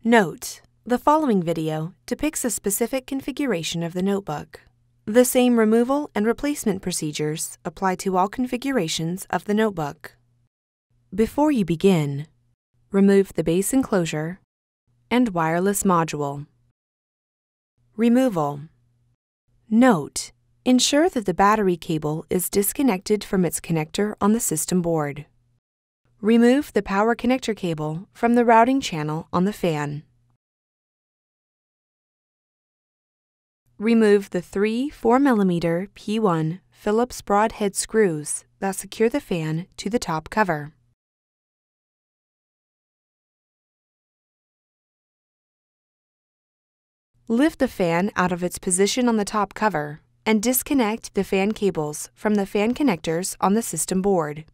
Note: the following video depicts a specific configuration of the notebook. The same removal and replacement procedures apply to all configurations of the notebook. Before you begin, remove the base enclosure and wireless module. Removal. Note: ensure that the battery cable is disconnected from its connector on the system board. Remove the power connector cable from the routing channel on the fan. Remove the three 4mm P1 Phillips broadhead screws that secure the fan to the top cover. Lift the fan out of its position on the top cover and disconnect the fan cables from the fan connectors on the system board.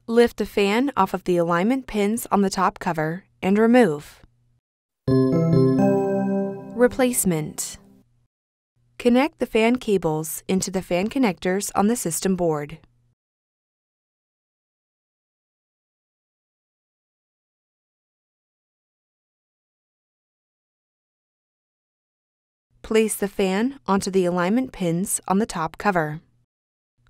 Lift the fan off of the alignment pins on the top cover and remove. Replacement. Connect the fan cables into the fan connectors on the system board. Place the fan onto the alignment pins on the top cover.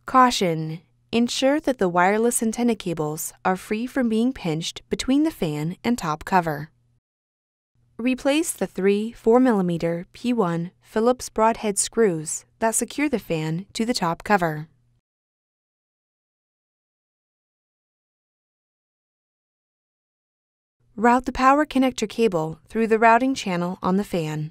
Caution: ensure that the wireless antenna cables are free from being pinched between the fan and top cover. Replace the three 4mm P1 Phillips broadhead screws that secure the fan to the top cover. Route the power connector cable through the routing channel on the fan.